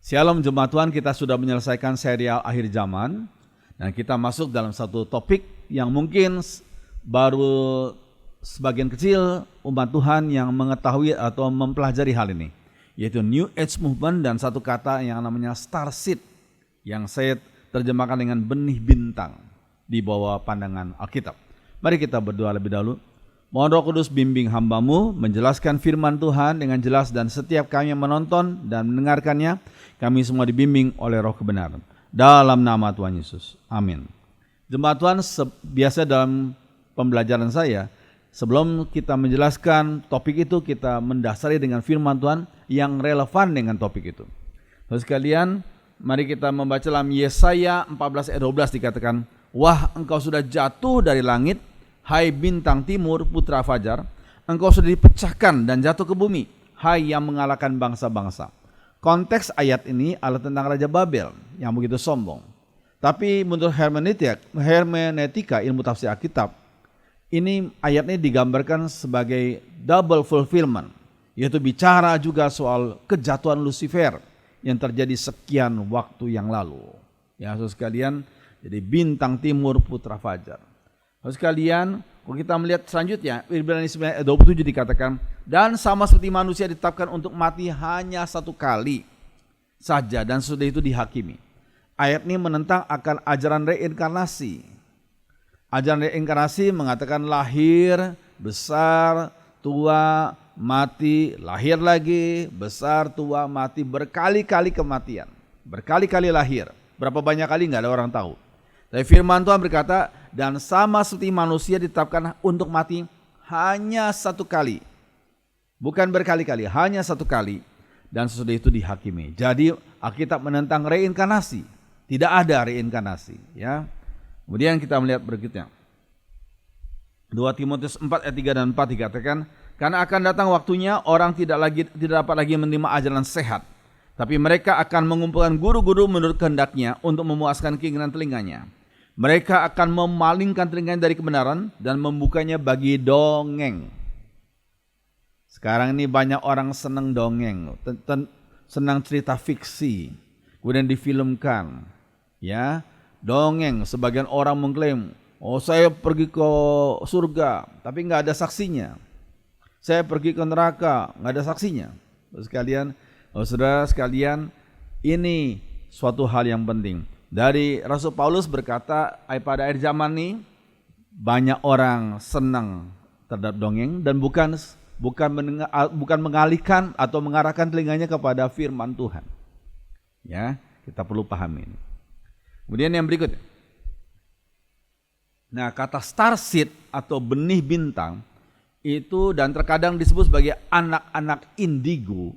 Shalom Jemaat Tuhan, kita sudah menyelesaikan serial akhir zaman dan kita masuk dalam satu topik yang mungkin baru sebagian kecil umat Tuhan yang mengetahui atau mempelajari hal ini, yaitu New Age Movement dan satu kata yang namanya Star Seed yang saya terjemahkan dengan benih bintang di bawah pandangan Alkitab. Mari kita berdoa lebih dahulu. Mohon Roh Kudus bimbing hamba-Mu menjelaskan firman Tuhan dengan jelas, dan setiap kami yang menonton dan mendengarkannya, kami semua dibimbing oleh Roh kebenaran. Dalam nama Tuhan Yesus. Amin. Jemaat Tuhan, biasa dalam pembelajaran saya, sebelum kita menjelaskan topik itu, kita mendasari dengan firman Tuhan yang relevan dengan topik itu. Terus sekalian, mari kita membaca dalam Yesaya 14 ayat 12 dikatakan, "Wah, engkau sudah jatuh dari langit, hai bintang timur putra fajar, engkau sudah dipecahkan dan jatuh ke bumi, hai yang mengalahkan bangsa-bangsa." Konteks ayat ini adalah tentang Raja Babel yang begitu sombong. Tapi menurut hermeneutika ilmu tafsir Alkitab, ini ayat ini digambarkan sebagai double fulfillment, yaitu bicara juga soal kejatuhan Lucifer yang terjadi sekian waktu yang lalu. Ya, saudara sekalian, jadi bintang timur putra fajar. Saudara sekalian, kalau kita melihat selanjutnya, Ibrani 9 ayat 27 dikatakan, "Dan sama seperti manusia ditetapkan untuk mati hanya satu kali saja, dan sudah itu dihakimi." Ayat ini menentang akan ajaran reinkarnasi. Ajaran reinkarnasi mengatakan lahir, besar, tua, mati, lahir lagi, besar, tua, mati, berkali-kali kematian, berkali-kali lahir. Berapa banyak kali nggak ada orang tahu. Tapi firman Tuhan berkata, dan sama seperti manusia ditetapkan untuk mati hanya satu kali. Bukan berkali-kali, hanya satu kali. Dan sesudah itu dihakimi. Jadi Alkitab menentang reinkarnasi. Tidak ada reinkarnasi. Ya. Kemudian kita melihat berikutnya. 2 Timotius 4 ayat 3 dan 4 dikatakan, "Karena akan datang waktunya orang tidak dapat lagi menerima ajaran sehat. Tapi mereka akan mengumpulkan guru-guru menurut kehendaknya untuk memuaskan keinginan telinganya. Mereka akan memalingkan telinganya dari kebenaran dan membukanya bagi dongeng." Sekarang ini banyak orang senang dongeng, senang cerita fiksi, kemudian difilmkan. Ya, dongeng. Sebagian orang mengklaim, "Oh, saya pergi ke surga," tapi nggak ada saksinya. "Saya pergi ke neraka," nggak ada saksinya. Saudara sekalian, ini suatu hal yang penting. Dari Rasul Paulus berkata, pada akhir zaman ini banyak orang senang terhadap dongeng dan bukan mengalihkan atau mengarahkan telinganya kepada firman Tuhan. Ya, kita perlu pahami ini. Kemudian yang berikutnya. Nah, kata star seed atau benih bintang itu dan terkadang disebut sebagai anak-anak indigo,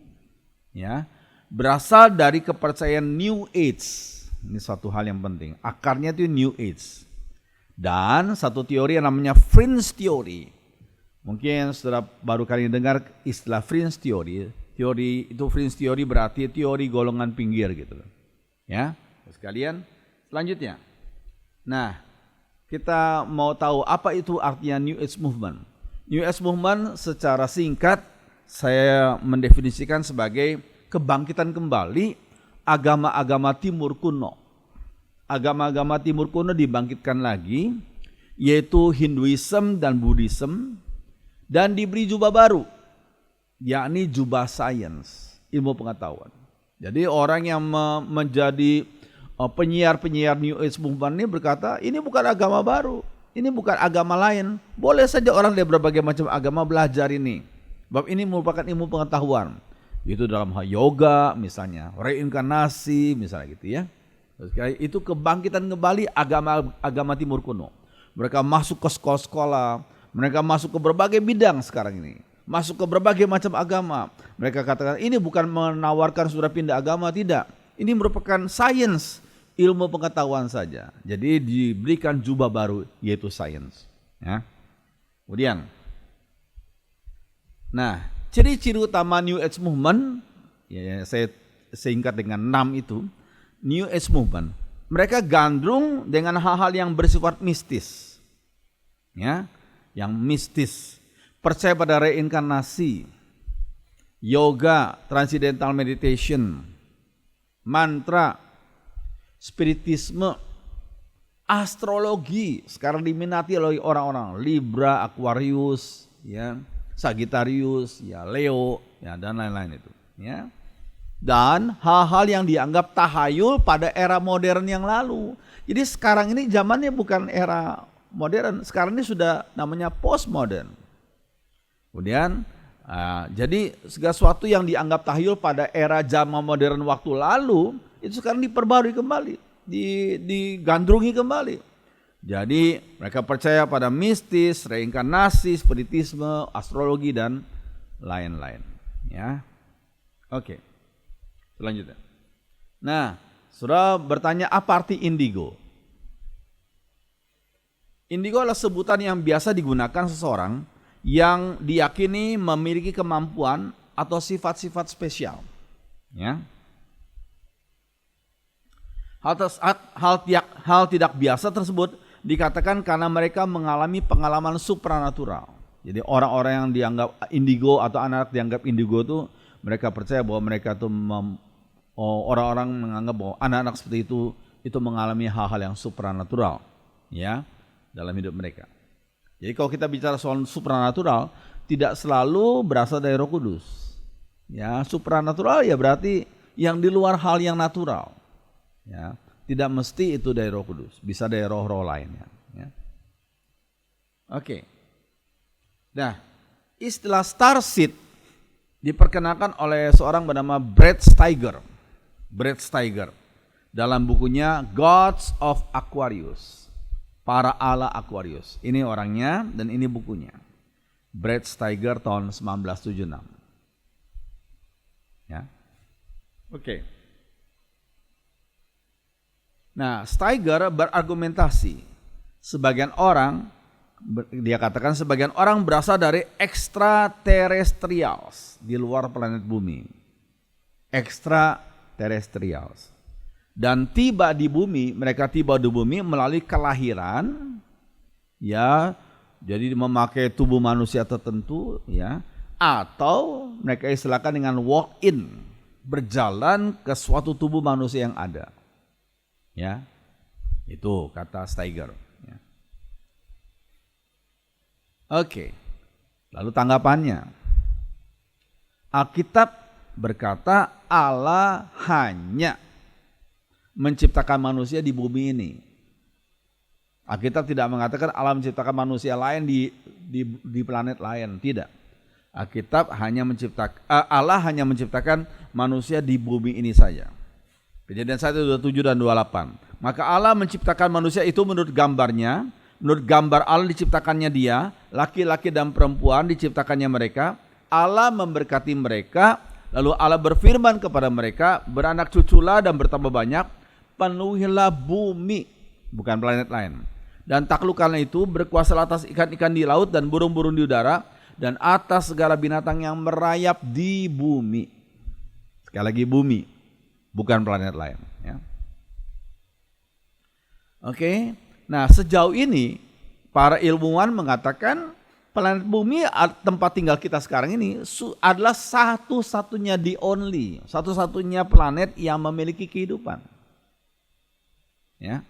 ya, berasal dari kepercayaan New Age. Ini suatu hal yang penting. Akarnya itu New Age. Dan satu teori yang namanya fringe theory. Mungkin saudara baru kali ini dengar istilah fringe theory. Teori itu fringe theory berarti teori golongan pinggir gitu. Ya, sekalian. Selanjutnya. Nah, kita mau tahu apa itu artinya New Age Movement. New Age Movement secara singkat saya mendefinisikan sebagai kebangkitan kembali agama-agama timur kuno. Agama-agama timur kuno dibangkitkan lagi, yaitu Hinduism dan Buddhism, dan diberi jubah baru, yakni jubah sains, ilmu pengetahuan. Jadi orang yang menjadi penyiar-penyiar New Age Movement ini berkata, ini bukan agama baru, ini bukan agama lain. Boleh saja orang dari berbagai macam agama belajar ini. Sebab ini merupakan ilmu pengetahuan. Itu dalam hal yoga misalnya, reinkarnasi misalnya gitu ya. Itu kebangkitan kembali agama timur kuno. Mereka masuk ke sekolah-sekolah, mereka masuk ke berbagai bidang sekarang ini. Masuk ke berbagai macam agama. Mereka katakan ini bukan menawarkan sudah pindah agama, tidak. Ini merupakan sains, ilmu pengetahuan saja. Jadi diberikan jubah baru yaitu sains. Ya. Kemudian, nah, ciri-ciri utama New Age Movement, ya, saya singkat dengan 6 itu, New Age Movement. Mereka gandrung dengan hal-hal yang bersifat mistis. Ya, yang mistis. Percaya pada reinkarnasi, yoga, transcendental meditation. mantra, spiritisme, astrologi sekarang diminati oleh orang-orang Libra, Aquarius, ya, Sagittarius, ya, Leo, ya, dan lain-lain itu, ya. Dan hal-hal yang dianggap tahayul pada era modern yang lalu. Jadi sekarang ini zamannya bukan era modern, sekarang ini sudah namanya postmodern. Kemudian jadi segala sesuatu yang dianggap tahayul pada era zaman modern waktu lalu itu sekarang diperbarui kembali, digandrungi kembali. Jadi mereka percaya pada mistis, reinkarnasi, spiritisme, astrologi dan lain-lain, ya. Oke. Selanjutnya. Nah, saudara bertanya apa arti indigo? Indigo adalah sebutan yang biasa digunakan seseorang yang diyakini memiliki kemampuan atau sifat-sifat spesial, ya. Hal tidak biasa tersebut dikatakan karena mereka mengalami pengalaman supranatural. Jadi orang-orang yang dianggap indigo atau anak dianggap indigo itu mereka percaya bahwa mereka itu orang-orang menganggap bahwa anak-anak seperti itu mengalami hal-hal yang supranatural, ya, dalam hidup mereka. Jadi kalau kita bicara soal supranatural, tidak selalu berasal dari Roh Kudus. Ya, supranatural ya berarti yang di luar hal yang natural. Ya, tidak mesti itu dari Roh Kudus, bisa dari roh-roh lainnya. Ya. Oke. Nah, istilah starseed diperkenalkan oleh seorang bernama Brad Steiger dalam bukunya Gods of Aquarius, para Allah Aquarius. Ini orangnya dan ini bukunya. Brad Steiger tahun 1976. Ya. Oke. Nah, Steiger berargumentasi dia katakan sebagian orang berasal dari extraterrestrials di luar planet bumi. Extraterrestrials. Dan mereka tiba di bumi melalui kelahiran, ya, jadi memakai tubuh manusia tertentu, ya, atau mereka istilahkan dengan walk in, berjalan ke suatu tubuh manusia yang ada. Ya, itu kata Steiger. Ya. Oke, lalu tanggapannya. Alkitab berkata Allah hanya menciptakan manusia di bumi ini. Alkitab tidak mengatakan Allah menciptakan manusia lain di planet lain, tidak. Alkitab Allah hanya menciptakan manusia di bumi ini saja. Kejadian 1:27 dan 28. Maka Allah menciptakan manusia itu menurut gambarnya, menurut gambar Allah diciptakannya dia, laki-laki dan perempuan diciptakannya mereka. Allah memberkati mereka, lalu Allah berfirman kepada mereka, beranak cuculah dan bertambah banyak, penuhilah bumi, bukan planet lain. Dan taklukkanlah itu, berkuasa atas ikan-ikan di laut dan burung-burung di udara, dan atas segala binatang yang merayap di bumi. Sekali lagi bumi, bukan planet lain. Ya. Oke, nah sejauh ini para ilmuwan mengatakan planet bumi tempat tinggal kita sekarang ini adalah satu-satunya satu-satunya planet yang memiliki kehidupan. Ya.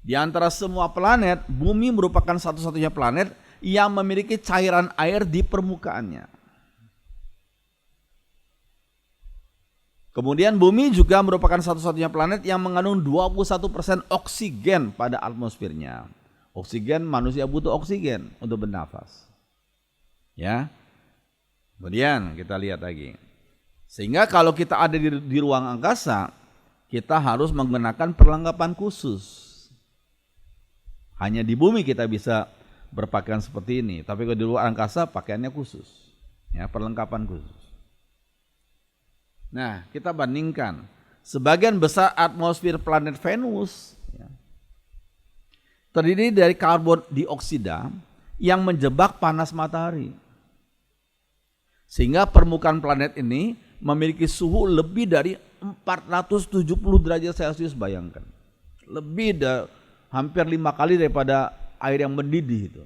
Di antara semua planet, bumi merupakan satu-satunya planet yang memiliki cairan air di permukaannya. Kemudian bumi juga merupakan satu-satunya planet yang mengandung 21% oksigen pada atmosfernya. Oksigen, manusia butuh oksigen untuk bernafas. Ya. Kemudian kita lihat lagi. Sehingga kalau kita ada di ruang angkasa, kita harus menggunakan perlengkapan khusus. Hanya di bumi kita bisa berpakaian seperti ini, tapi kalau di luar angkasa pakaiannya khusus. Ya, perlengkapan khusus. Nah, kita bandingkan sebagian besar atmosfer planet Venus ya, terdiri dari karbon dioksida yang menjebak panas matahari. Sehingga permukaan planet ini memiliki suhu lebih dari 470 derajat Celcius, bayangkan. Hampir 5 kali daripada air yang mendidih itu.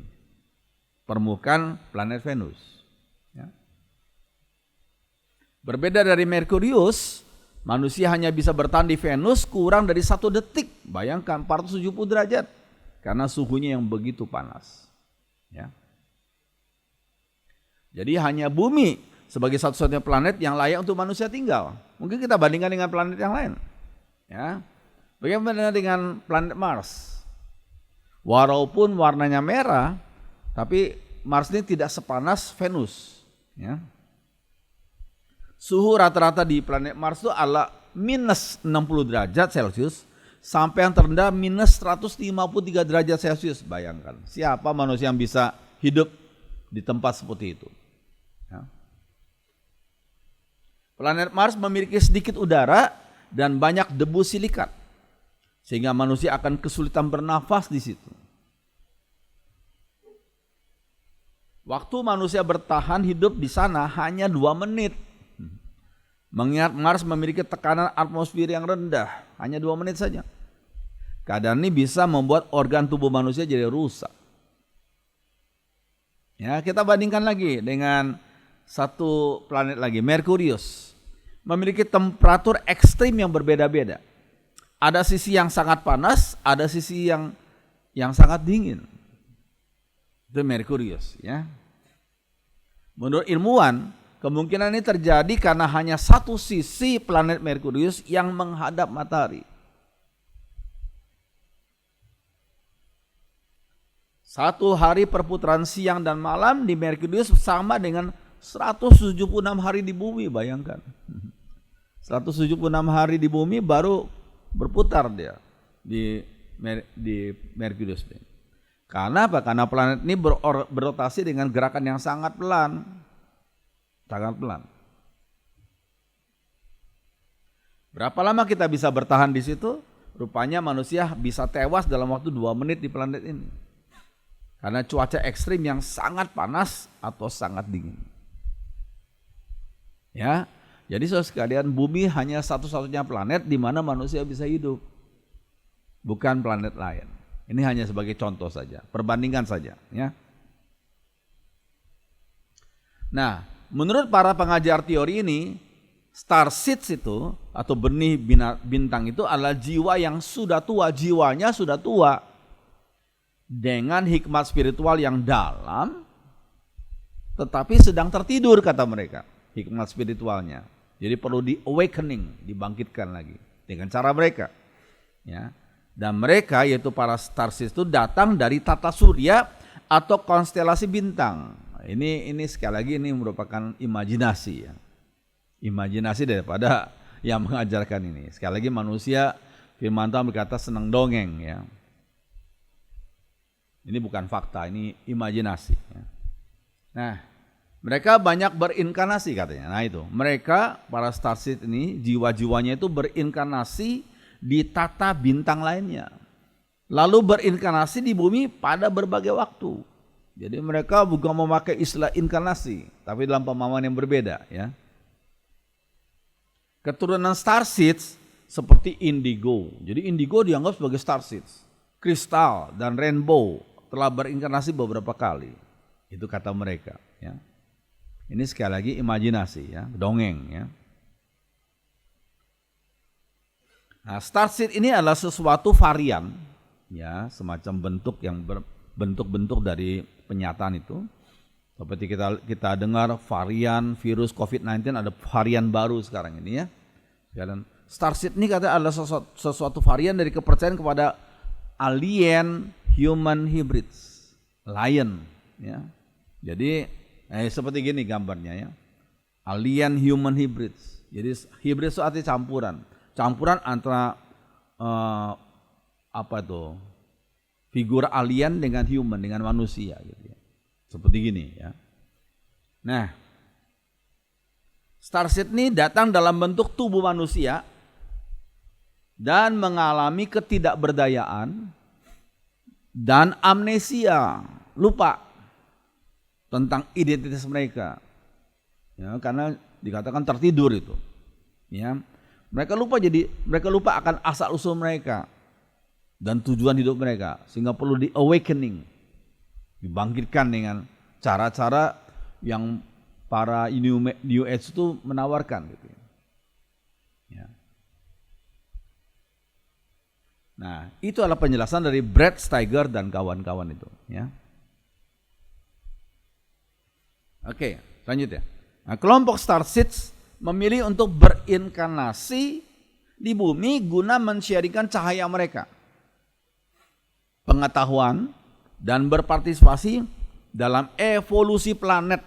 Permukaan planet Venus. Ya. Berbeda dari Merkurius, Manusia hanya bisa bertahan di Venus kurang dari 1 detik. Bayangkan 470 derajat. Karena suhunya yang begitu panas. Ya. Jadi hanya bumi sebagai satu-satunya planet yang layak untuk manusia tinggal. Mungkin kita bandingkan dengan planet yang lain. Ya. Bagaimana dengan planet Mars? Walaupun warnanya merah, tapi Mars ini tidak sepanas Venus. Ya. Suhu rata-rata di planet Mars itu adalah minus 60 derajat Celcius sampai yang terendah minus 153 derajat Celcius. Bayangkan, siapa manusia yang bisa hidup di tempat seperti itu? Ya. Planet Mars memiliki sedikit udara dan banyak debu silikat, sehingga manusia akan kesulitan bernafas di situ. Waktu manusia bertahan hidup di sana hanya 2 menit. Mengingat Mars memiliki tekanan atmosfer yang rendah, hanya 2 menit saja. Keadaan ini bisa membuat organ tubuh manusia jadi rusak. Ya, kita bandingkan lagi dengan satu planet lagi, Merkurius. Memiliki temperatur ekstrim yang berbeda-beda. Ada sisi yang sangat panas, ada sisi yang sangat dingin. Itu Merkurius, ya. Menurut ilmuwan, kemungkinan ini terjadi karena hanya satu sisi planet Merkurius yang menghadap matahari. Satu hari perputaran siang dan malam di Merkurius sama dengan 176 hari di bumi, bayangkan. 176 hari di bumi baru berputar dia di Merkurius. Karena apa? Karena planet ini berotasi dengan gerakan yang sangat pelan. Sangat pelan. Berapa lama kita bisa bertahan di situ? Rupanya manusia bisa tewas dalam waktu 2 menit di planet ini. Karena cuaca ekstrim yang sangat panas atau sangat dingin. Ya, jadi saudara sekalian, bumi hanya satu-satunya planet di mana manusia bisa hidup. Bukan planet lain. Ini hanya sebagai contoh saja, perbandingan saja, ya. Nah, menurut para pengajar teori ini, star seeds itu atau benih bintang itu adalah jiwa yang sudah tua, jiwanya sudah tua. Dengan hikmat spiritual yang dalam, tetapi sedang tertidur, kata mereka, hikmat spiritualnya. Jadi perlu di awakening, dibangkitkan lagi dengan cara mereka. Ya. Dan mereka yaitu para star seeds itu datang dari tata surya atau konstelasi bintang. Ini sekali lagi ini merupakan imajinasi, ya. Imajinasi daripada yang mengajarkan ini. Sekali lagi manusia, firman Tuhan berkata senang dongeng, ya. Ini bukan fakta, ini imajinasi, ya. Nah, mereka banyak berinkarnasi katanya. Nah itu, mereka para star seed ini jiwa-jiwanya itu berinkarnasi di tata bintang lainnya. Lalu berinkarnasi di bumi pada berbagai waktu. Jadi mereka bukan memakai istilah inkarnasi, tapi dalam pemahaman yang berbeda, ya. Keturunan star seeds seperti indigo. Jadi indigo dianggap sebagai star seeds. Kristal dan rainbow telah berinkarnasi beberapa kali. Itu kata mereka, ya. Ini sekali lagi imajinasi, ya, dongeng, ya. Nah, star seed ini adalah sesuatu varian, ya, semacam bentuk yang bentuk-bentuk dari penyataan itu. Seperti kita dengar varian virus COVID-19, ada varian baru sekarang ini, ya. Dan star seed ini katanya adalah sesuatu varian dari kepercayaan kepada alien human hybrids, lion, ya. Jadi seperti gini gambarnya, ya. Alien human hybrids. Jadi hybrid itu artinya campuran antara figur alien dengan human, dengan manusia, gitu, ya. Seperti gini, ya. Nah, star seed ini datang dalam bentuk tubuh manusia dan mengalami ketidakberdayaan dan amnesia, lupa tentang identitas mereka, ya, karena dikatakan tertidur itu, ya. Mereka lupa akan asal usul mereka dan tujuan hidup mereka, sehingga perlu di awakening, dibangkitkan dengan cara-cara yang para New Age itu menawarkan, gitu, ya. Nah, itu adalah penjelasan dari Brad Steiger dan kawan-kawan itu, ya. Oke, selanjutnya. Nah, kelompok Starseeds memilih untuk berinkarnasi di bumi guna mensiarkan cahaya mereka, pengetahuan, dan berpartisipasi dalam evolusi planet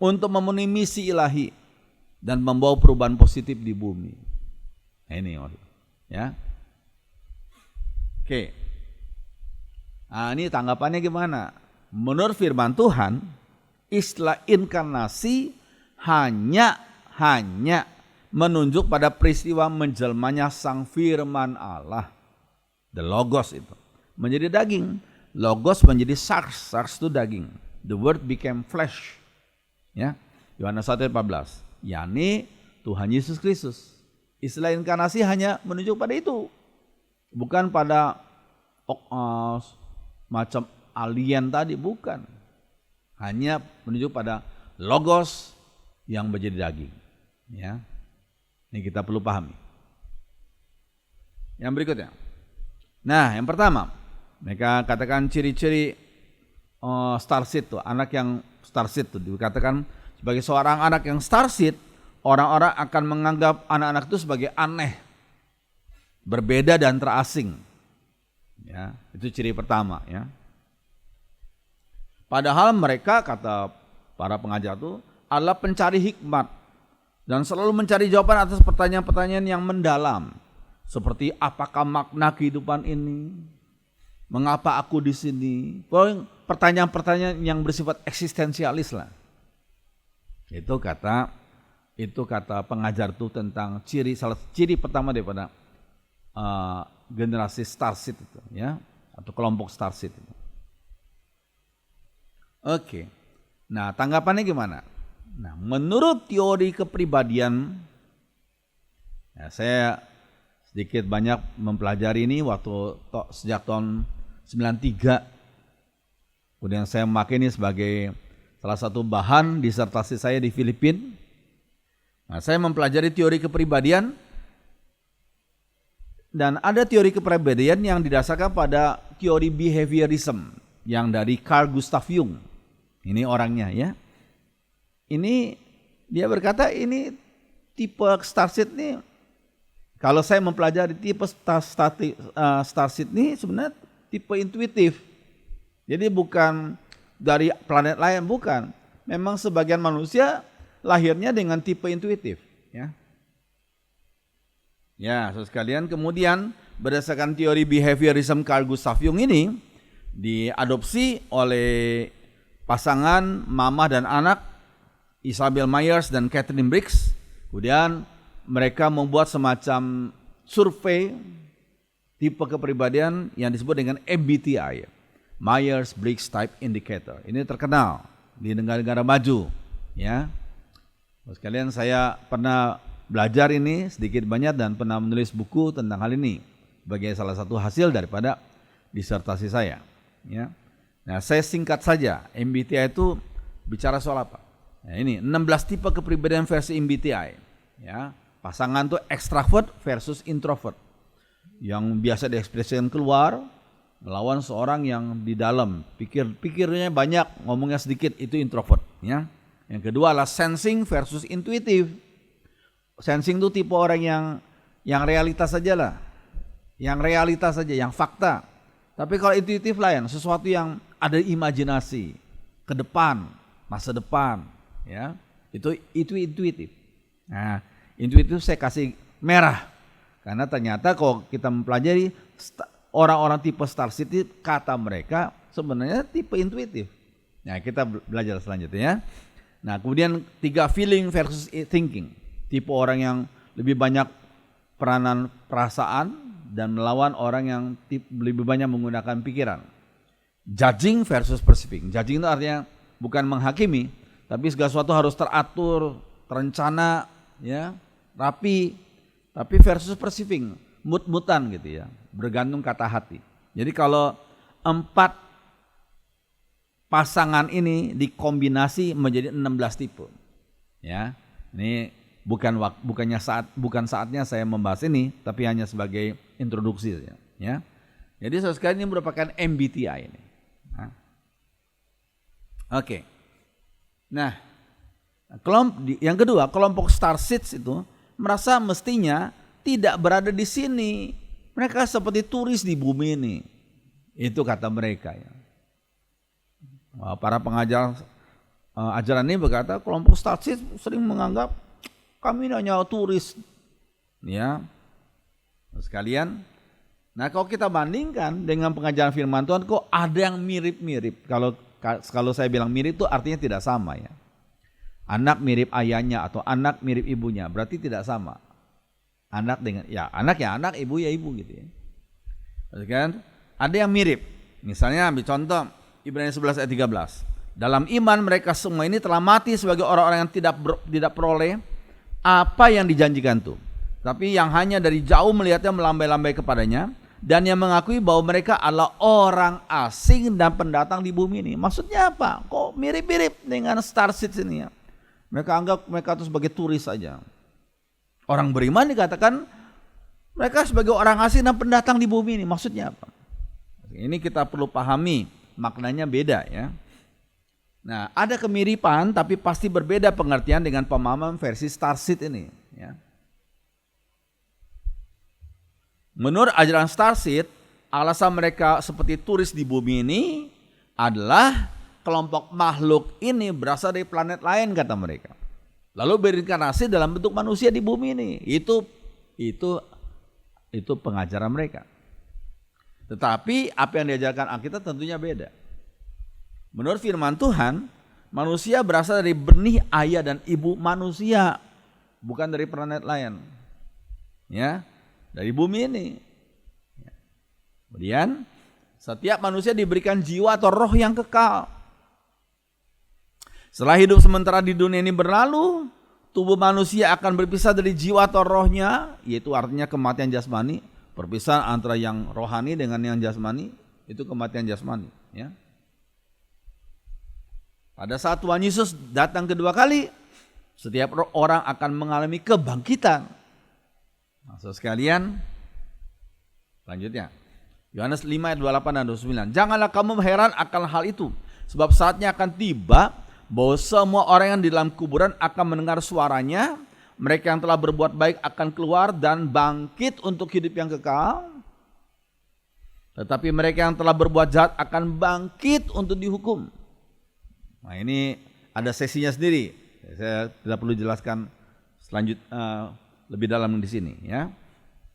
untuk memenuhi misi ilahi dan membawa perubahan positif di bumi. Nah, ini ya. Oke. Nah, ini tanggapannya gimana? Menurut firman Tuhan, istilah inkarnasi hanya menunjuk pada peristiwa menjelmanya sang firman Allah. The Logos itu menjadi daging. Logos menjadi sarx itu daging. The word became flesh. Ya. Yohanes 1:14. yakni Tuhan Yesus Kristus. Istilah inkarnasi hanya menunjuk pada itu. Bukan pada macam alien tadi, bukan. Hanya menunjuk pada Logos yang menjadi daging. Ya. Ini kita perlu pahami. Yang berikutnya. Nah, yang pertama, mereka katakan ciri-ciri starseed tuh, anak yang starseed tuh dikatakan sebagai seorang anak yang starseed, orang-orang akan menganggap anak-anak itu sebagai aneh, berbeda dan terasing. Ya, itu ciri pertama, ya. Padahal mereka, kata para pengajar itu, adalah pencari hikmat dan selalu mencari jawaban atas pertanyaan-pertanyaan yang mendalam, seperti apakah makna kehidupan ini, mengapa aku di sini, pertanyaan-pertanyaan yang bersifat eksistensialis lah. Itu kata pengajar itu tentang ciri pertama daripada generasi starseed itu, ya, atau kelompok starseed itu. Oke. Nah, tanggapannya gimana? Nah, menurut teori kepribadian, ya, saya sedikit banyak mempelajari ini sejak tahun 93. Kemudian saya memakai ini sebagai salah satu bahan disertasi saya di Filipina. Nah, saya mempelajari teori kepribadian, dan ada teori kepribadian yang didasarkan pada teori behaviorism yang dari Carl Gustav Jung. Ini orangnya, ya. Ini dia berkata ini tipe starseed nih, kalau saya mempelajari tipe starseed ini sebenarnya tipe intuitif. Jadi bukan dari planet lain, bukan. Memang sebagian manusia lahirnya dengan tipe intuitif, ya. Ya, saudara sekalian, kemudian berdasarkan teori behaviorism Carl Gustav Jung ini diadopsi oleh pasangan mama dan anak Isabel Myers dan Catherine Briggs. Kemudian mereka membuat semacam survei tipe kepribadian yang disebut dengan MBTI, Myers-Briggs Type Indicator. Ini terkenal di negara-negara maju, ya. Sekalian, saya pernah belajar ini sedikit banyak dan pernah menulis buku tentang hal ini sebagai salah satu hasil daripada disertasi saya, ya. Nah, saya singkat saja, MBTI itu bicara soal apa? Nah, ini 16 tipe kepribadian versi MBTI, ya. Pasangan tuh extrovert versus introvert. Yang biasa diekspresikan keluar melawan seorang yang di dalam pikirnya banyak, ngomongnya sedikit, itu introvert, ya. Yang kedua adalah sensing versus intuitive. Sensing itu tipe orang yang realitas saja lah, yang realitas saja, yang fakta. Tapi kalau intuitif lain, sesuatu yang ada imajinasi ke depan, masa depan, ya. Itu intuitif. Nah, intuitif saya kasih merah karena ternyata kalau kita mempelajari orang-orang tipe starseed itu, kata mereka sebenarnya tipe intuitif. Nah, kita belajar selanjutnya, ya. Nah, kemudian 3 feeling versus thinking. Tipe orang yang lebih banyak peranan perasaan dan melawan orang yang lebih banyak menggunakan pikiran. Judging versus perceiving. Judging itu artinya bukan menghakimi, tapi segala sesuatu harus teratur, terencana, ya, rapi. Tapi versus perceiving, mut-mutan gitu, ya, bergantung kata hati. Jadi kalau 4 pasangan ini dikombinasi menjadi 16 tipe, ya. Ini bukan saatnya saya membahas ini, tapi hanya sebagai introduksi saja. ya. Jadi saudara sekalian ini merupakan MBTI ini. Nah. Oke. Nah, yang kedua, kelompok Starseeds itu merasa mestinya tidak berada di sini. Mereka seperti turis di bumi ini. Itu kata mereka ya. Para pengajar ajaran ini berkata kelompok Starseeds sering menganggap kami hanya turis. Ya. Sekalian, nah kalau kita bandingkan dengan pengajaran firman Tuhan kok ada yang mirip-mirip. Kalau saya bilang mirip itu artinya tidak sama ya. Anak mirip ayahnya atau anak mirip ibunya berarti tidak sama. Anak dengan anak, ibu ya ibu gitu ya. Kan? Ada yang mirip. Misalnya ambil contoh Ibrani 11 ayat 13. Dalam iman mereka semua ini telah mati sebagai orang-orang yang tidak peroleh apa yang dijanjikan tuh. Tapi yang hanya dari jauh melihatnya melambai-lambai kepadanya dan yang mengakui bahwa mereka adalah orang asing dan pendatang di bumi ini. Maksudnya apa? Kok mirip-mirip dengan Starseeds ini ya? Mereka anggap mereka itu sebagai turis saja. Orang beriman dikatakan mereka sebagai orang asing dan pendatang di bumi ini. Maksudnya apa? Ini kita perlu pahami, maknanya beda ya. Nah, ada kemiripan tapi pasti berbeda pengertian dengan pemahaman versi Starseeds ini ya. Menurut ajaran Starseeds, alasan mereka seperti turis di bumi ini adalah kelompok makhluk ini berasal dari planet lain kata mereka. Lalu berinkarnasi dalam bentuk manusia di bumi ini. Itu pengajaran mereka. Tetapi apa yang diajarkan Alkitab tentunya beda. Menurut firman Tuhan, manusia berasal dari benih ayah dan ibu manusia, bukan dari planet lain. Ya. Dari bumi ini. Kemudian setiap manusia diberikan jiwa atau roh yang kekal. Setelah hidup sementara di dunia ini berlalu, tubuh manusia akan berpisah dari jiwa atau rohnya, yaitu artinya kematian jasmani. Perpisahan antara yang rohani dengan yang jasmani, itu kematian jasmani. Ya. Pada saat Tuhan Yesus datang kedua kali, setiap orang akan mengalami kebangkitan. Maksud sekalian, selanjutnya Yohanes 5 ayat 28 dan 29. Janganlah kamu heran akan hal itu, sebab saatnya akan tiba bahwa semua orang yang di dalam kuburan akan mendengar suaranya. Mereka yang telah berbuat baik akan keluar dan bangkit untuk hidup yang kekal. Tetapi mereka yang telah berbuat jahat akan bangkit untuk dihukum. Nah, ini ada sesinya sendiri. Saya tidak perlu jelaskan lebih dalam di sini ya.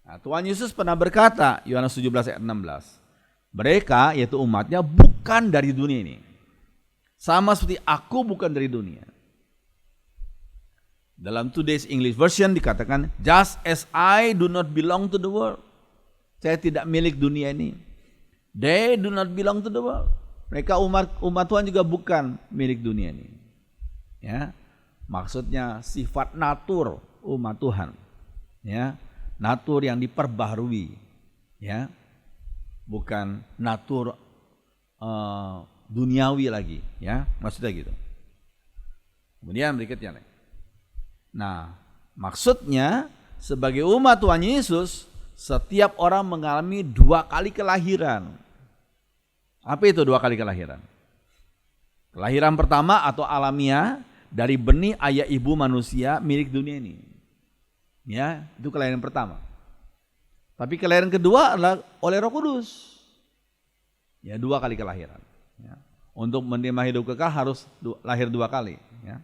Nah, Tuhan Yesus pernah berkata, Yohanes 17 ayat 16. Mereka yaitu umatnya bukan dari dunia ini. Sama seperti aku bukan dari dunia. Dalam Today's English Version dikatakan, just as I do not belong to the world. Saya tidak milik dunia ini. They do not belong to the world. Mereka umat Tuhan juga bukan milik dunia ini. Ya. Maksudnya sifat natur umat Tuhan. Ya, natur yang diperbaharui, ya, bukan natur duniawi lagi, ya, maksudnya gitu. Kemudian berikutnya, nah, maksudnya sebagai umat Tuhan Yesus, setiap orang mengalami 2 kali kelahiran. Apa itu 2 kali kelahiran? Kelahiran pertama atau alamiah dari benih ayah ibu manusia milik dunia ini. Ya, itu kelahiran pertama. Tapi kelahiran kedua adalah oleh Roh Kudus. Ya, 2 kali kelahiran. Ya. Untuk menerima hidup kekal harus lahir 2 kali. Ya.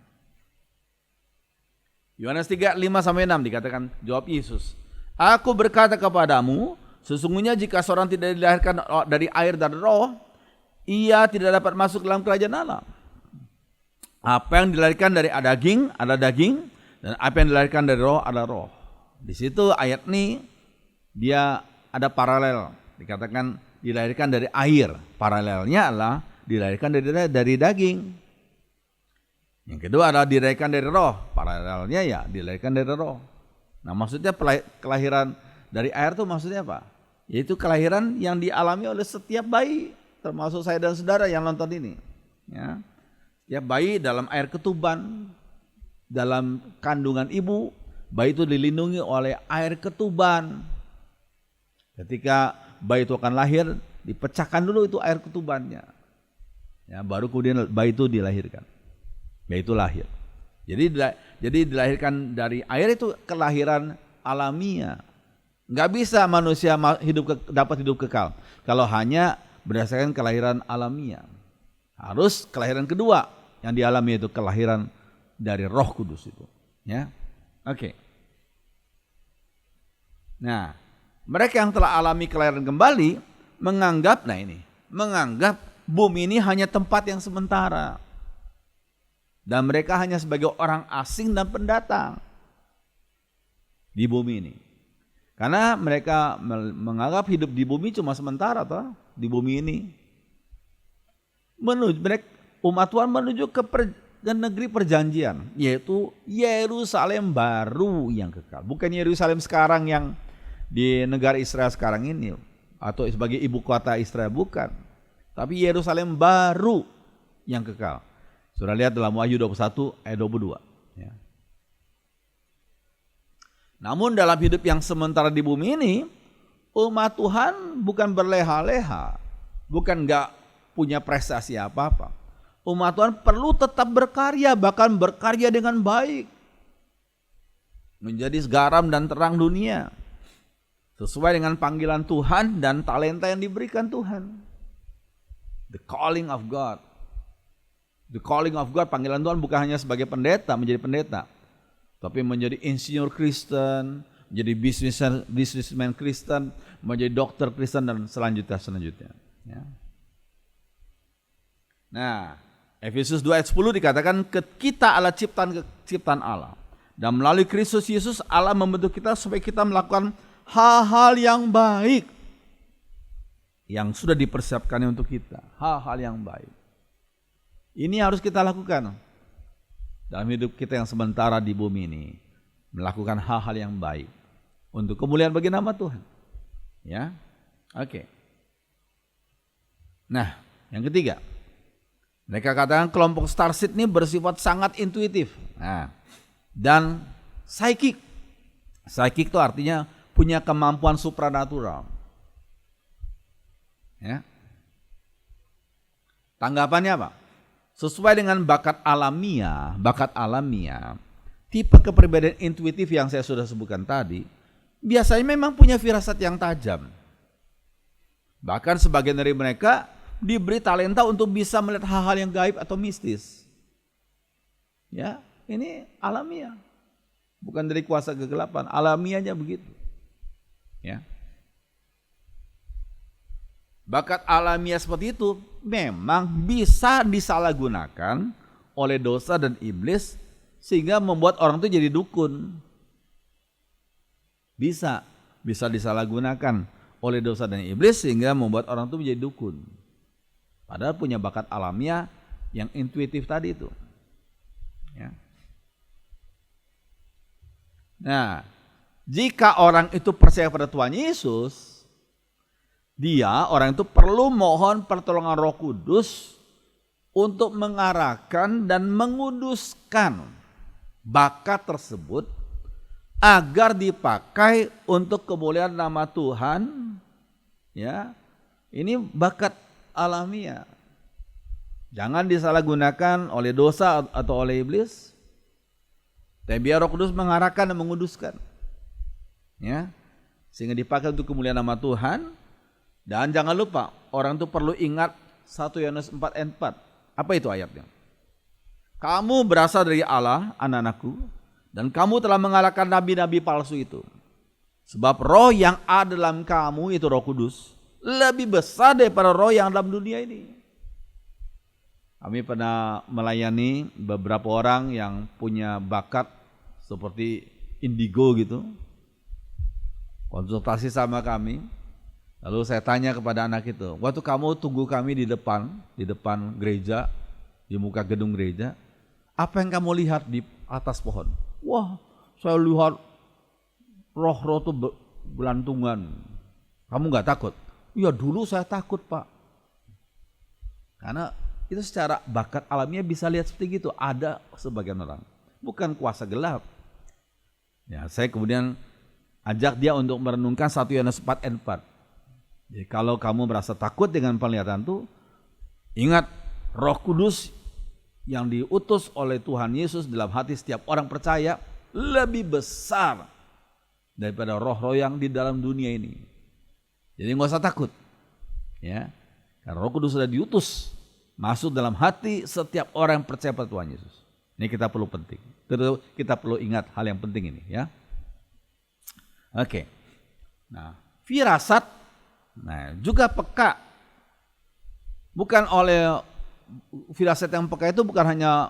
Yohanes 3, 5-6 dikatakan, jawab Yesus, aku berkata kepadamu, sesungguhnya jika seorang tidak dilahirkan dari air dan roh, ia tidak dapat masuk dalam kerajaan Allah. Apa yang dilahirkan dari daging adalah daging, dan apa yang dilahirkan dari roh adalah roh. Di situ ayat ini dia ada paralel. Dikatakan dilahirkan dari air. Paralelnya adalah dilahirkan dari daging. Yang kedua adalah dilahirkan dari roh. Paralelnya ya dilahirkan dari roh. Nah, maksudnya kelahiran dari air itu maksudnya apa? Yaitu kelahiran yang dialami oleh setiap bayi, termasuk saya dan saudara yang nonton ini. Ya. Setiap bayi dalam air ketuban, dalam kandungan ibu, bayi itu dilindungi oleh air ketuban. Ketika bayi itu akan lahir, dipecahkan dulu itu air ketubannya. Ya, baru kemudian bayi itu dilahirkan. Bayi itu lahir. Jadi dilahirkan dari air itu kelahiran alamiah. Nggak bisa manusia dapat hidup kekal kalau hanya berdasarkan kelahiran alamiah. Harus kelahiran kedua yang dialami itu kelahiran dari Roh Kudus itu. Ya, oke. Nah, mereka yang telah alami kelahiran kembali menganggap bumi ini hanya tempat yang sementara. Dan mereka hanya sebagai orang asing dan pendatang di bumi ini. Karena mereka menganggap hidup di bumi cuma sementara toh, di bumi ini. Umat Tuhan menuju ke negeri perjanjian, yaitu Yerusalem baru yang kekal. Bukan Yerusalem sekarang yang di negara Israel sekarang ini atau sebagai ibu kota Israel, bukan. Tapi Yerusalem baru yang kekal. Sudah lihat dalam Wahyu 21 ayat 22. Ya. Namun dalam hidup yang sementara di bumi ini, umat Tuhan bukan berleha-leha, bukan gak punya prestasi apa-apa. Umat Tuhan perlu tetap berkarya, bahkan berkarya dengan baik. Menjadi garam dan terang dunia. Sesuai dengan panggilan Tuhan dan talenta yang diberikan Tuhan. The calling of God. The calling of God, panggilan Tuhan bukan hanya sebagai pendeta, menjadi pendeta, tapi menjadi insinyur Kristen, menjadi businessman Kristen, menjadi dokter Kristen dan selanjutnya. Ya. Nah, Efesus 2 ayat 10 dikatakan kita adalah ciptaan Allah. Dan melalui Kristus Yesus Allah membentuk kita supaya kita melakukan hal-hal yang baik yang sudah dipersiapkan untuk kita, hal-hal yang baik. Ini harus kita lakukan dalam hidup kita yang sementara di bumi ini, melakukan hal-hal yang baik untuk kemuliaan bagi nama Tuhan. Ya, oke. Nah, yang ketiga, mereka katakan kelompok Starseed ini bersifat sangat intuitif, dan psychic. Psychic itu artinya punya kemampuan supranatural. Ya. Tanggapannya apa? Sesuai dengan bakat alamiah, tipe kepribadian intuitif yang saya sudah sebutkan tadi, biasanya memang punya firasat yang tajam. Bahkan sebagian dari mereka diberi talenta untuk bisa melihat hal-hal yang gaib atau mistis. Ya, ini alamiah. Bukan dari kuasa kegelapan, alamiahnya begitu. Ya. Bakat alamiah seperti itu memang bisa disalahgunakan oleh dosa dan iblis sehingga membuat orang itu jadi dukun. Bisa disalahgunakan oleh dosa dan iblis sehingga membuat orang itu menjadi dukun. Padahal punya bakat alamiah yang intuitif tadi itu. Ya. Nah, jika orang itu percaya pada Tuhan Yesus, orang itu perlu mohon pertolongan Roh Kudus untuk mengarahkan dan menguduskan bakat tersebut agar dipakai untuk kemuliaan nama Tuhan. Ya, ini bakat alamiah. Jangan disalahgunakan oleh dosa atau oleh iblis. Tapi biar Roh Kudus mengarahkan dan menguduskan. Ya, sehingga dipakai untuk kemuliaan nama Tuhan. Dan jangan lupa, orang itu perlu ingat 1 Yohanes 4 ayat 4. Apa itu ayatnya? Kamu berasal dari Allah, anak-anakku, dan kamu telah mengalahkan nabi-nabi palsu itu. Sebab roh yang ada dalam kamu, itu Roh Kudus, lebih besar daripada roh yang dalam dunia ini. Kami pernah melayani beberapa orang yang punya bakat seperti indigo gitu. Konsultasi sama kami. Lalu saya tanya kepada anak itu, waktu kamu tunggu kami di depan gereja, di muka gedung gereja, apa yang kamu lihat di atas pohon? Wah, saya lihat roh-roh itu belantungan. Kamu nggak takut? Ya dulu saya takut, Pak. Karena itu secara bakat alamiah bisa lihat seperti itu. Ada sebagian orang, bukan kuasa gelap. Ya, saya kemudian ajak dia untuk merenungkan 1 Yohanes 4 ayat 4. Jadi kalau kamu merasa takut dengan penglihatan itu, ingat Roh Kudus yang diutus oleh Tuhan Yesus dalam hati setiap orang percaya lebih besar daripada roh-roh yang di dalam dunia ini. Jadi nggak usah takut, ya, karena Roh Kudus sudah diutus masuk dalam hati setiap orang yang percaya pada Tuhan Yesus. Ini kita perlu ingat hal yang penting ini, ya. Oke. Nah, firasat, nah juga peka. Bukan oleh firasat yang peka itu bukan hanya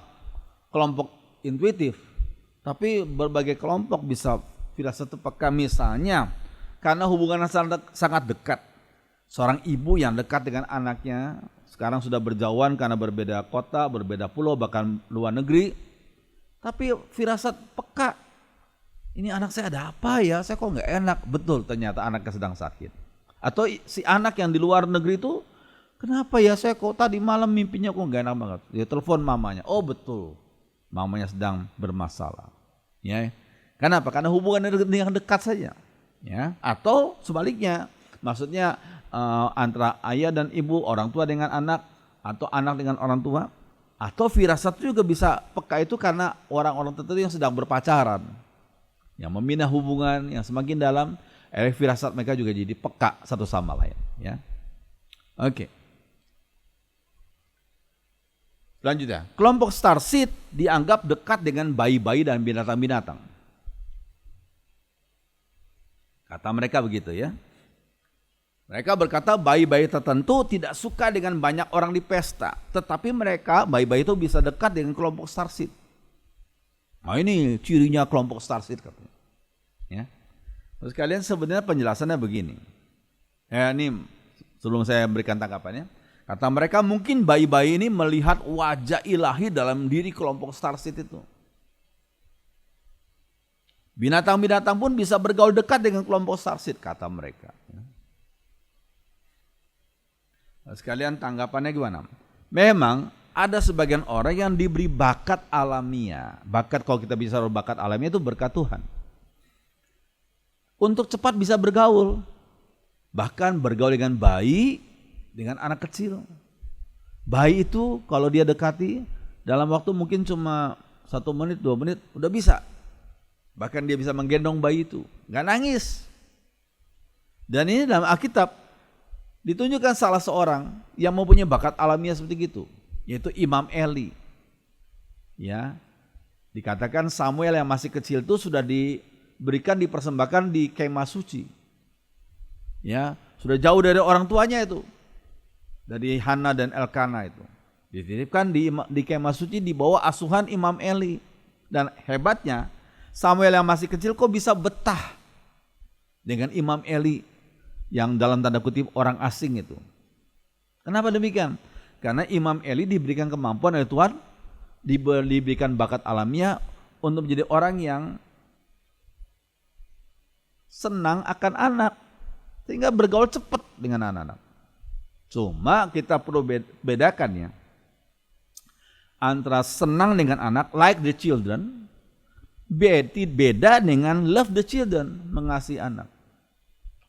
kelompok intuitif, tapi berbagai kelompok bisa firasat itu peka. Misalnya karena hubungannya sangat dekat. Seorang ibu yang dekat dengan anaknya, sekarang sudah berjauhan karena berbeda kota, berbeda pulau, bahkan luar negeri. Tapi firasat peka, ini anak saya ada apa ya, saya kok nggak enak. Betul, ternyata anaknya sedang sakit. Atau si anak yang di luar negeri itu, kenapa ya saya kok tadi malam mimpinya kok nggak enak banget. Dia telepon mamanya, oh betul, mamanya sedang bermasalah. Ya, kenapa? Karena hubungan yang dekat saja. Ya, atau sebaliknya, maksudnya antara ayah dan ibu, orang tua dengan anak, atau anak dengan orang tua, atau firasat juga bisa peka itu karena orang-orang tertentu yang sedang berpacaran, yang membina hubungan yang semakin dalam, firasat mereka juga jadi peka satu sama lain. Ya, oke. Selanjutnya, kelompok starseed dianggap dekat dengan bayi-bayi dan binatang-binatang. Kata mereka begitu, ya. Mereka berkata bayi-bayi tertentu tidak suka dengan banyak orang di pesta, tetapi mereka bayi-bayi itu bisa dekat dengan kelompok starseed. Nah, ini cirinya kelompok starseed katanya. Ya. Terus kalian sebenarnya penjelasannya begini. Ya, ini sebelum saya berikan tanggapannya. Kata mereka mungkin bayi-bayi ini melihat wajah ilahi dalam diri kelompok starseed itu. Binatang-binatang pun bisa bergaul dekat dengan kelompok starseed, kata mereka. Nah, sekalian tanggapannya gimana? Memang ada sebagian orang yang diberi bakat alamiah. Bakat, kalau kita bisa bakat alamiah itu berkat Tuhan. Untuk cepat bisa bergaul. Bahkan bergaul dengan bayi, dengan anak kecil. Bayi itu kalau dia dekati dalam waktu mungkin cuma 1 menit, 2 menit udah bisa. Bahkan dia bisa menggendong bayi itu, nggak nangis. Dan ini dalam Alkitab ditunjukkan salah seorang yang mempunyai bakat alamiah seperti itu, yaitu Imam Eli. Ya, dikatakan Samuel yang masih kecil itu sudah dipersembahkan di kemah suci. Ya, sudah jauh dari orang tuanya itu, dari Hana dan Elkana itu. Dititipkan di kemah suci di bawah asuhan Imam Eli. Dan hebatnya, Samuel yang masih kecil kok bisa betah dengan Imam Eli yang dalam tanda kutip orang asing itu. Kenapa demikian? Karena Imam Eli diberikan kemampuan oleh Tuhan, diberikan bakat alamiah untuk menjadi orang yang senang akan anak, sehingga bergaul cepat dengan anak-anak. Cuma kita perlu bedakan ya, antara senang dengan anak, like the children, beda dengan love the children, mengasihi anak.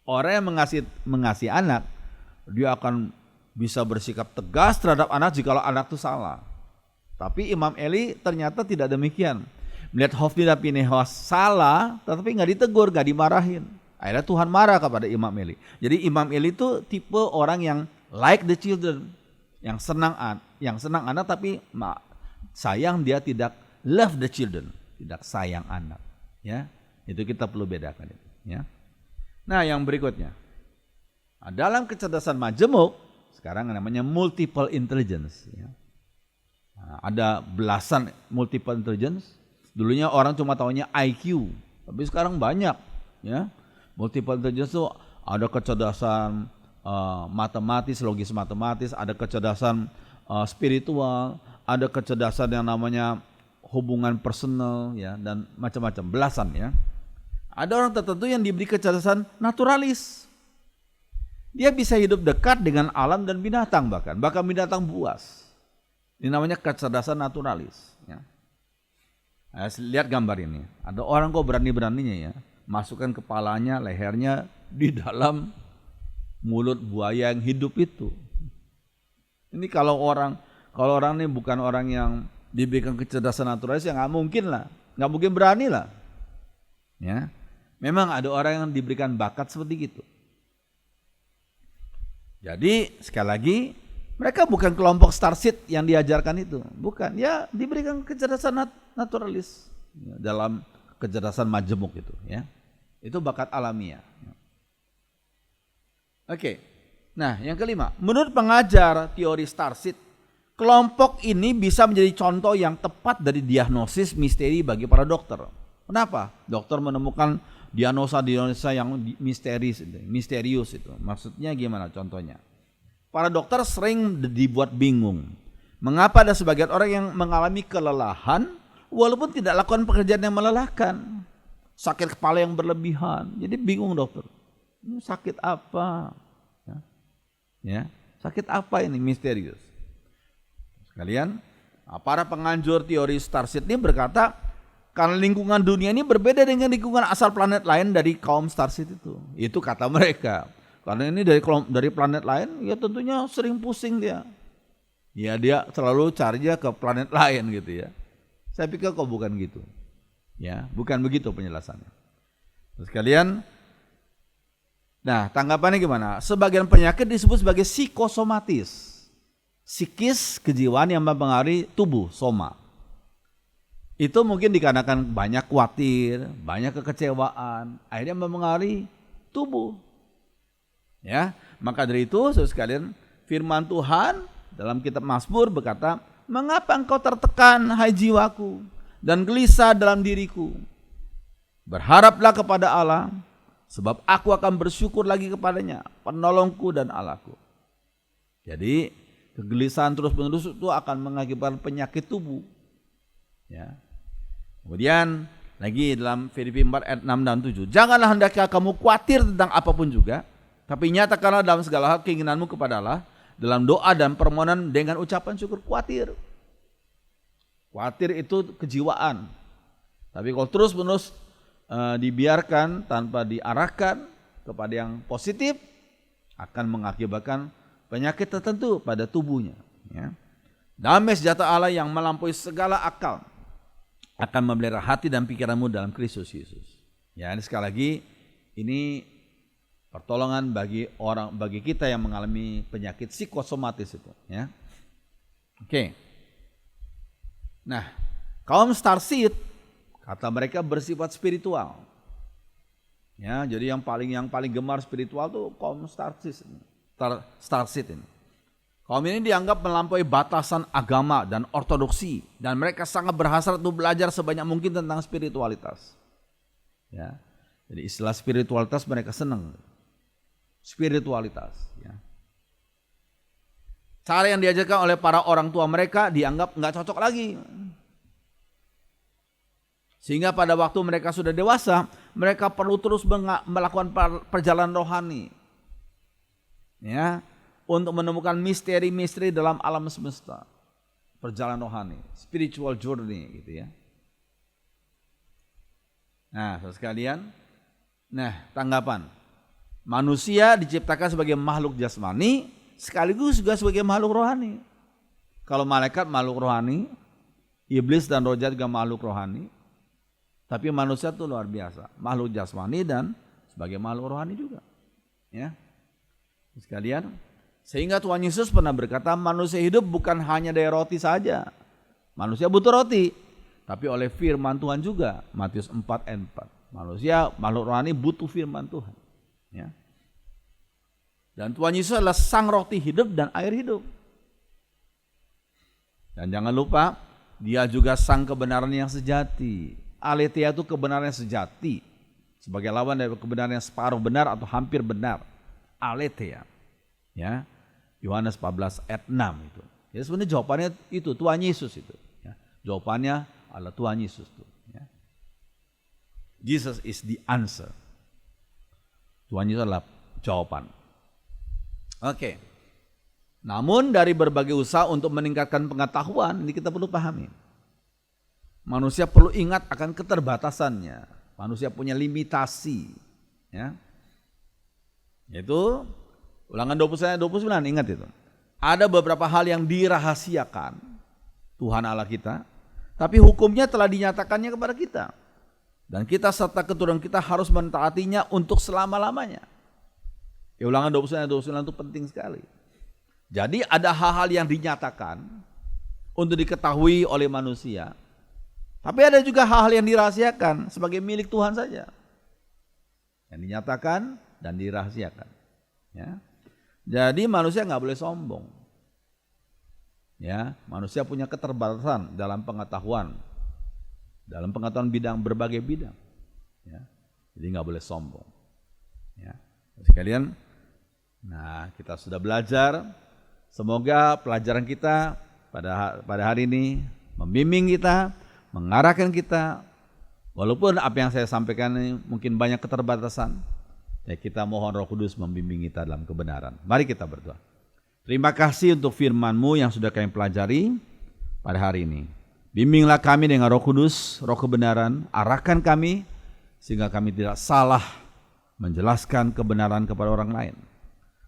Orang yang mengasihi anak, dia akan bisa bersikap tegas terhadap anak jikalau anak itu salah. Tapi Imam Eli ternyata tidak demikian. Melihat Hofni dan Pinehas salah, tetapi nggak ditegur, nggak dimarahin. Akhirnya Tuhan marah kepada Imam Eli. Jadi Imam Eli itu tipe orang yang like the children, yang senang anak, tapi sayang dia tidak love the children. Tidak sayang anak, ya, itu kita perlu bedakan itu, ya. Nah, yang berikutnya, dalam kecerdasan majemuk sekarang namanya multiple intelligence, ya. Nah, ada belasan multiple intelligence. Dulunya orang cuma taunya IQ, tapi sekarang banyak, ya. Multiple intelligence itu ada kecerdasan matematis, logis matematis, ada kecerdasan spiritual, ada kecerdasan yang namanya hubungan personal, ya, dan macam-macam, belasan, ya. Ada orang tertentu yang diberi kecerdasan naturalis. Dia bisa hidup dekat dengan alam dan binatang, bahkan binatang buas. Ini namanya kecerdasan naturalis, ya. Nah, lihat gambar ini. Ada orang kok berani-beraninya ya, masukkan kepalanya, lehernya di dalam mulut buaya yang hidup itu. Ini kalau orang ini bukan orang yang diberikan kecerdasan naturalis, ya nggak mungkin berani lah. Ya, memang ada orang yang diberikan bakat seperti itu. Jadi sekali lagi, mereka bukan kelompok starseed yang diajarkan itu, bukan. Ya diberikan kecerdasan naturalis dalam kecerdasan majemuk itu. Ya, itu bakat alamiah. Oke. Nah, yang kelima, menurut pengajar teori starseed, kelompok ini bisa menjadi contoh yang tepat dari diagnosis misteri bagi para dokter. Kenapa? Dokter menemukan diagnosa yang misterius itu. Maksudnya gimana contohnya? Para dokter sering dibuat bingung. Mengapa ada sebagian orang yang mengalami kelelahan walaupun tidak lakukan pekerjaan yang melelahkan? Sakit kepala yang berlebihan. Jadi bingung dokter. Ini sakit apa? Ya, sakit apa ini misterius? Sekalian, para penganjur teori starseed ini berkata, karena lingkungan dunia ini berbeda dengan lingkungan asal planet lain dari kaum starseed itu. Itu kata mereka. Karena ini dari planet lain, ya tentunya sering pusing dia. Ya dia selalu carinya ke planet lain gitu ya. Saya pikir kok bukan gitu. Ya, bukan begitu penjelasannya. Sekalian, nah tanggapannya gimana? Sebagian penyakit disebut sebagai psikosomatis. Psikis, kejiwaan yang mempengaruhi tubuh, soma. Itu mungkin dikarenakan banyak khawatir, banyak kekecewaan, akhirnya mempengaruhi tubuh. Ya, maka dari itu saudara sekalian, firman Tuhan dalam kitab Mazmur berkata, "Mengapa engkau tertekan, hai jiwaku, dan gelisah dalam diriku? Berharaplah kepada Allah, sebab aku akan bersyukur lagi kepadanya, penolongku dan Allahku." Jadi kegelisahan terus-menerus itu akan mengakibatkan penyakit tubuh. Ya. Kemudian lagi dalam Filipi 4 ayat 6 dan 7. Janganlah hendaknya kamu khawatir tentang apapun juga, tapi nyatakanlah dalam segala hal keinginanmu kepada Allah dalam doa dan permohonan dengan ucapan syukur. Khawatir itu kejiwaan. Tapi kalau terus-menerus dibiarkan tanpa diarahkan kepada yang positif, akan mengakibatkan penyakit tertentu pada tubuhnya. Ya. Damai sejahtera Allah yang melampaui segala akal akan memelihara hati dan pikiranmu dalam Kristus Yesus. Ya, ini sekali lagi ini pertolongan bagi kita yang mengalami penyakit psikosomatis itu. Ya. Oke. Nah, kaum starseed kata mereka bersifat spiritual. Ya, jadi yang paling gemar spiritual tuh kaum starseed ini. Kaum ini dianggap melampaui batasan agama dan ortodoksi, dan mereka sangat berhasrat untuk belajar sebanyak mungkin tentang spiritualitas. Ya, jadi istilah spiritualitas mereka senang. Spiritualitas. Ya. Cara yang diajarkan oleh para orang tua mereka dianggap nggak cocok lagi. Sehingga pada waktu mereka sudah dewasa, mereka perlu terus melakukan perjalanan rohani. Ya, untuk menemukan misteri-misteri dalam alam semesta. Perjalanan rohani, spiritual journey gitu ya. Nah, saudara sekalian, tanggapan. Manusia diciptakan sebagai makhluk jasmani sekaligus juga sebagai makhluk rohani. Kalau malaikat makhluk rohani, iblis dan roh jahat juga makhluk rohani. Tapi manusia itu luar biasa, makhluk jasmani dan sebagai makhluk rohani juga. Ya. Sekalian, sehingga Tuhan Yesus pernah berkata, manusia hidup bukan hanya dari roti saja. Manusia butuh roti, tapi oleh firman Tuhan juga. Matius 4 ayat 4. Manusia, makhluk rohani butuh firman Tuhan. Ya. Dan Tuhan Yesus adalah sang roti hidup dan air hidup. Dan jangan lupa, dia juga sang kebenaran yang sejati. Aletheia itu kebenaran yang sejati. Sebagai lawan dari kebenaran yang separuh benar atau hampir benar. Aletheia. Ya. Yohanes 14 ayat 6 itu. Ya sebenarnya jawabannya itu Tuhan Yesus itu. Ya. Jawabannya adalah Tuhan Yesus itu. Ya. Jesus is the answer. Tuhan Yesus adalah jawaban. Oke. Namun dari berbagai usaha untuk meningkatkan pengetahuan, ini kita perlu pahami. Manusia perlu ingat akan keterbatasannya. Manusia punya limitasi. Ya. Yaitu Ulangan 29, ingat itu. Ada beberapa hal yang dirahasiakan Tuhan Allah kita, tapi hukumnya telah dinyatakannya kepada kita. Dan kita serta keturunan kita harus mentaatinya untuk selama-lamanya. Ya, Ulangan 29 itu penting sekali. Jadi ada hal-hal yang dinyatakan untuk diketahui oleh manusia. Tapi ada juga hal-hal yang dirahasiakan sebagai milik Tuhan saja. Yang dinyatakan dan dirahasiakan. Ya. Jadi manusia nggak boleh sombong. Ya, manusia punya keterbatasan dalam pengetahuan bidang berbagai bidang. Ya. Jadi nggak boleh sombong. Ya. Sekalian, nah kita sudah belajar. Semoga pelajaran kita pada hari ini membimbing kita, mengarahkan kita. Walaupun apa yang saya sampaikan ini mungkin banyak keterbatasan, ya kita mohon Roh Kudus membimbing kita dalam kebenaran. Mari kita berdoa. Terima kasih untuk firman-Mu yang sudah kami pelajari pada hari ini. Bimbinglah kami dengan Roh Kudus, Roh kebenaran, arahkan kami sehingga kami tidak salah menjelaskan kebenaran kepada orang lain.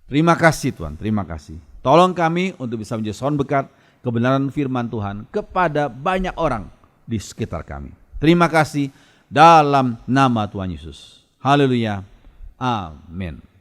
Terima kasih Tuhan, terima kasih. Tolong kami untuk bisa menjadi sound bekat kebenaran firman Tuhan kepada banyak orang di sekitar kami. Terima kasih dalam nama Tuhan Yesus. Haleluya. Amin.